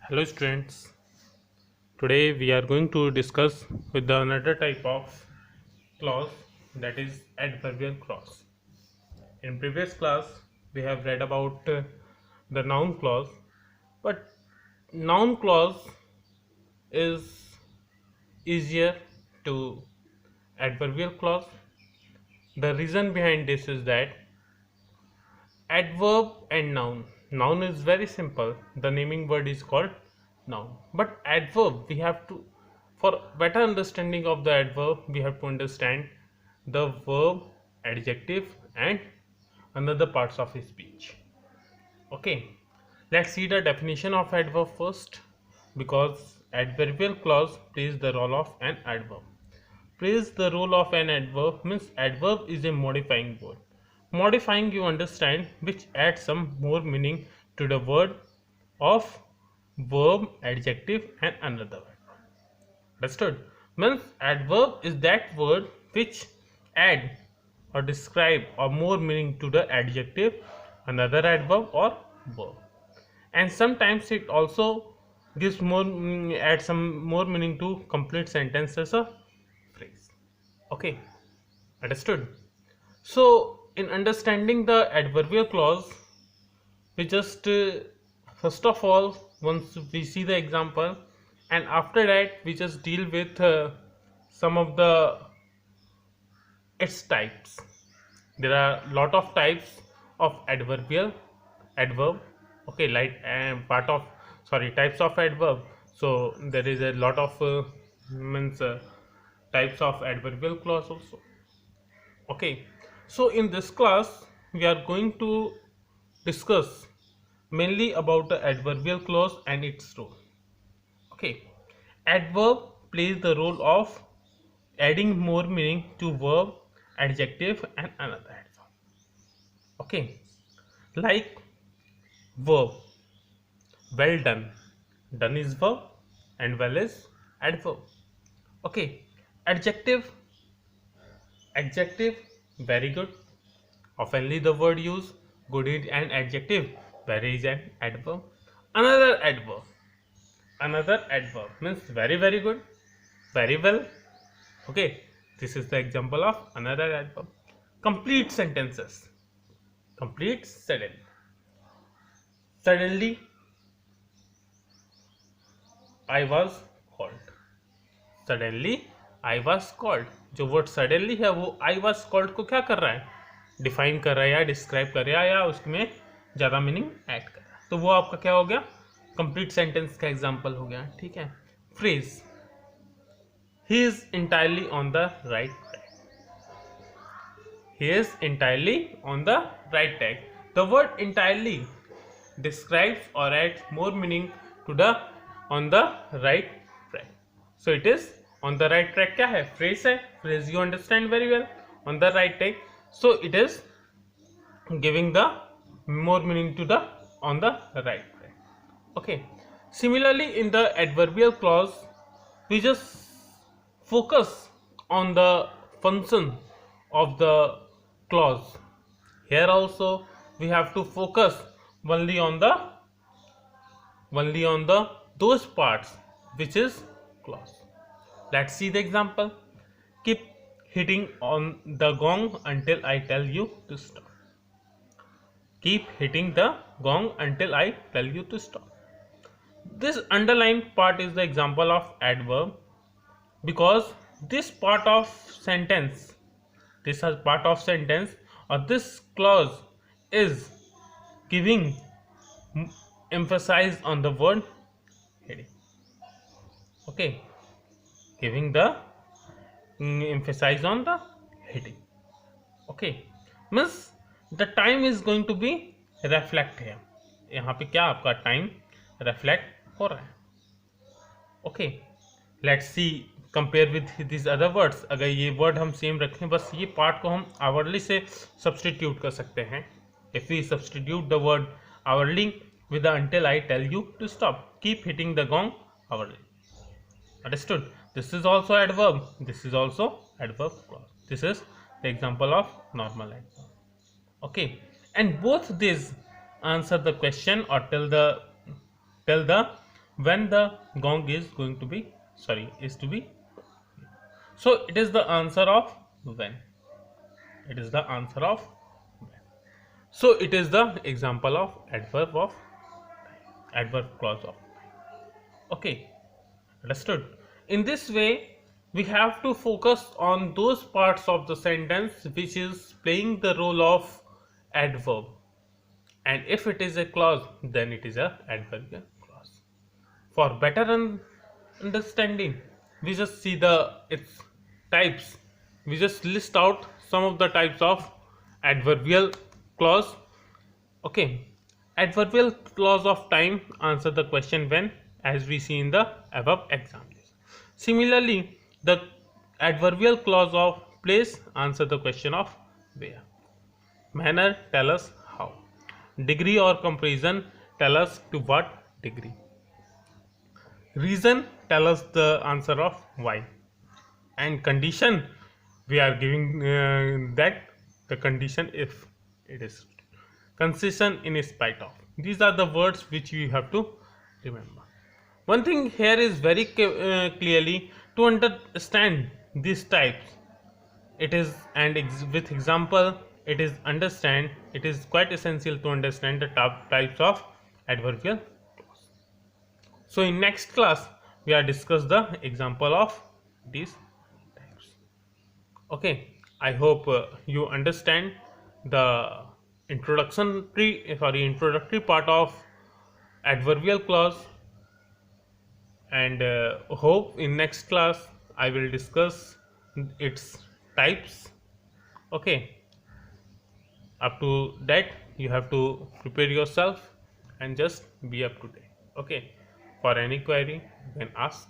Hello students, today we are going to discuss with the another type of clause, that is adverbial clause. In previous class we have read about the noun clause, but noun clause is easier to adverbial clause. The reason behind this is that adverb and noun is very simple, the naming word is called noun, but adverb we have to, for better understanding of the adverb we have to understand the verb, adjective and another parts of speech. Okay, let's see the definition of adverb first, because adverbial clause plays the role of an adverb. Plays the role of an adverb means adverb is a modifying word. Modifying, you understand, which adds some more meaning to the word of verb, adjective and another word. Understood? Means adverb is that word which add or describe or more meaning to the adjective, another adverb or verb. And sometimes it also gives more add some more meaning to complete sentences or phrase. Okay, understood. So in understanding the adverbial clause, we just first of all, once we see the example, and after that we just deal with some of the its types. There are lot of types of adverb. Okay, like part of, sorry, types of adverb. So there is a lot of means types of adverbial clause also. Okay, so in this class we are going to discuss mainly about the adverbial clause and its role. Okay, adverb plays the role of adding more meaning to verb, adjective and another adverb. Okay, like verb, well done. Done is verb and well is adverb. Okay, adjective, adjective, very good. Oftenly the word used good is an adjective, very is an adverb. Another adverb, another adverb means very very good, very well. Okay, this is the example of another adverb. Complete sentences, complete sudden, suddenly I was called, suddenly I was called. जो word suddenly है वो I was called को क्या कर रहा है, define कर रहा है या डिस्क्राइब कर रहा है या उसमें ज़्यादा मीनिंग ऐड कर रहा है, तो वो आपका क्या हो गया, कंप्लीट सेंटेंस का एग्जांपल हो गया. ठीक है. Phrase, he is entirely on the right track, he is entirely on the right track. The word entirely describes or adds more meaning to the on the right track. So it is on the right track. क्या है, phrase है, phrase you understand very well. On the right track, so it is giving the more meaning to the on the right track. Okay, similarly in the adverbial clause we just focus on the function of the clause. Here also we have to focus only on the those parts which is clause. Let's see the example. Keep hitting on the gong until I tell you to stop. Keep hitting the gong until I tell you to stop. This underlined part is the example of adverb, because this part of sentence, this is part of sentence or this clause is giving emphasis on the word hitting. Okay, giving the emphasis on the hitting. Okay, means the time is going to be reflect here. यहाँ पे क्या आपका time reflect हो रहा है. Okay, let's see compare with this other words. अगर ये word हम सेम रखें, बस ये पार्ट को हम आवरली से सब्सटीट्यूट कर सकते हैं. If we substitute the word hourly with the until I tell you to stop, keep hitting the gong hourly. Understood? This is also adverb, this is also adverb clause. This is the example of normal adverb. Okay, and both these answer the question or tell the when the gong is going to be, sorry, is to be. So it is the answer of when. It is the answer of when. So it is the example of adverb clause of. Okay, understood. In this way, we have to focus on those parts of the sentence which is playing the role of adverb, and if it is a clause, then it is a adverbial clause. For better understanding, we just see the its types. We just list out some of the types of adverbial clause. Okay, adverbial clause of time answer the question when, as we see in the above examples. Similarly, the adverbial clause of place answer the question of where. Manner tell us how. Degree or comparison tell us to what degree. Reason tell us the answer of why. And condition, we are giving that the condition if it is concession in spite of. These are the words which you have to remember. One thing here is very clearly to understand these types. It is, and with example, it is understand. It is quite essential to understand the types of adverbial clause. So in next class, we are discuss the example of these types. Okay, I hope you understand the introductory part of adverbial clause, and hope in next class I will discuss its types. Okay, up to that you have to prepare yourself and just be up to date. Okay, for any query you can ask.